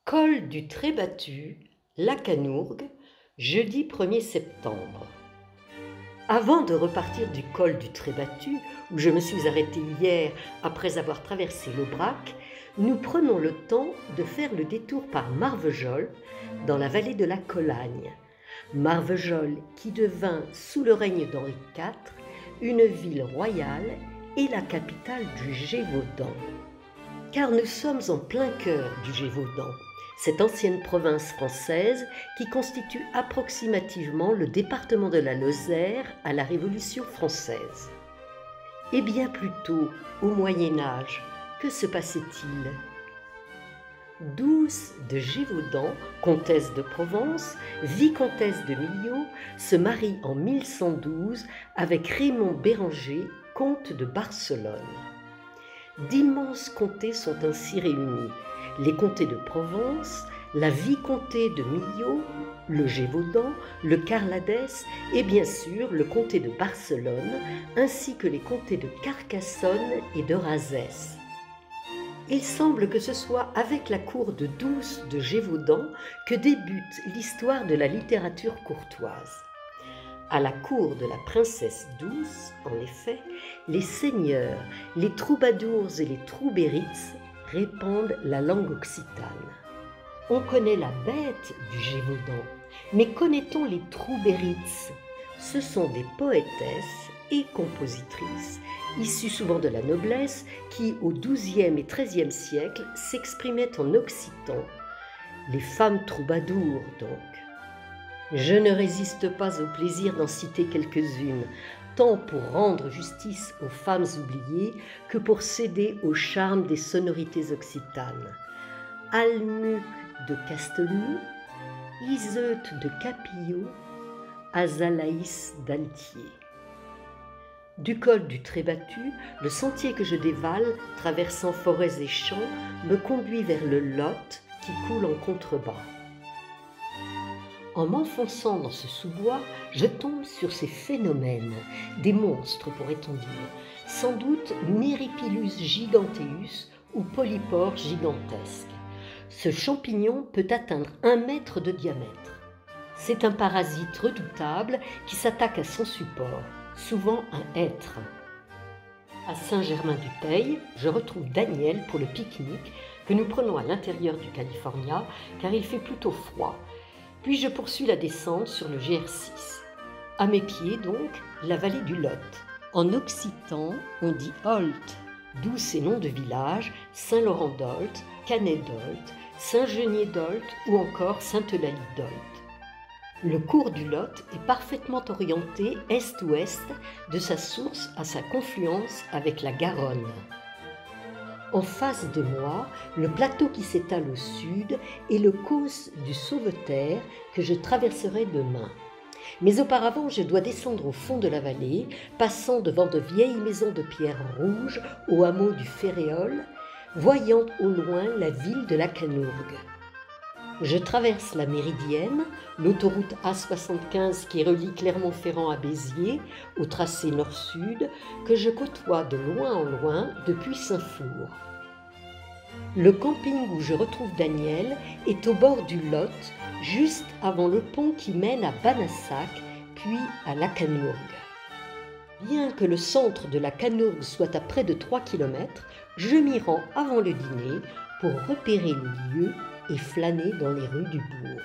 Col du Trébattu, Lacanourgue, jeudi 1er septembre. Avant de repartir du col du Trébattu, où je me suis arrêtée hier après avoir traversé l'Aubrac, nous prenons le temps de faire le détour par Marvejols, dans la vallée de la Colagne. Marvejols qui devint, sous le règne d'Henri IV, une ville royale et la capitale du Gévaudan. Car nous sommes en plein cœur du Gévaudan, cette ancienne province française qui constitue approximativement le département de la Lozère à la Révolution française. Et bien plus tôt, au Moyen Âge, que se passait-il ? Douce de Gévaudan, comtesse de Provence, vicomtesse de Millau, se marie en 1112 avec Raymond Béranger, comte de Barcelone. D'immenses comtés sont ainsi réunis, les comtés de Provence, la vicomté de Millau, le Gévaudan, le Carladès et bien sûr le comté de Barcelone, ainsi que les comtés de Carcassonne et de Razès. Il semble que ce soit avec la cour de Douce de Gévaudan que débute l'histoire de la littérature courtoise. À la cour de la princesse Douce, en effet, les seigneurs, les troubadours et les troubérites répandent la langue occitane. On connaît la bête du Gévaudan, mais connaît-on les troubérites ? Ce sont des poétesses et compositrices, issues souvent de la noblesse, qui au XIIe et XIIIe siècle s'exprimaient en occitan. Les femmes troubadours, donc. Je ne résiste pas au plaisir d'en citer quelques-unes, tant pour rendre justice aux femmes oubliées que pour céder au charme des sonorités occitanes. Almuc de Castelnau, Iseut de Capillot, Azalaïs d'Altier. Du col du Trébattu, le sentier que je dévale, traversant forêts et champs, me conduit vers le Lot qui coule en contrebas. En m'enfonçant dans ce sous-bois, je tombe sur ces phénomènes, des monstres pourrait-on dire, sans doute Méripilus giganteus ou Polypore gigantesque. Ce champignon peut atteindre 1 mètre de diamètre. C'est un parasite redoutable qui s'attaque à son support, souvent un hêtre. À Saint-Germain-du-Teil, je retrouve Daniel pour le pique-nique que nous prenons à l'intérieur du California car il fait plutôt froid. Puis je poursuis la descente sur le GR6. À mes pieds, donc, la vallée du Lot. En occitan, on dit Holt, d'où ces noms de villages, Saint-Laurent-d'Holt, Canet-d'Holt, Saint-Genier-d'Holt ou encore Sainte-Eulalie-d'Holt. Le cours du Lot est parfaitement orienté est-ouest de sa source à sa confluence avec la Garonne. En face de moi, le plateau qui s'étale au sud est le causse du Sauveterre que je traverserai demain. Mais auparavant, je dois descendre au fond de la vallée, passant devant de vieilles maisons de pierre rouge au hameau du Ferréol, voyant au loin la ville de Lacanourgue. Je traverse la Méridienne, l'autoroute A75 qui relie Clermont-Ferrand à Béziers, au tracé nord-sud, que je côtoie de loin en loin depuis Saint-Flour. Le camping où je retrouve Daniel est au bord du Lot, juste avant le pont qui mène à Banassac, puis à Lacanourgue. Bien que le centre de Lacanourgue soit à près de 3 km, je m'y rends avant le dîner pour repérer le lieu et flâner dans les rues du bourg.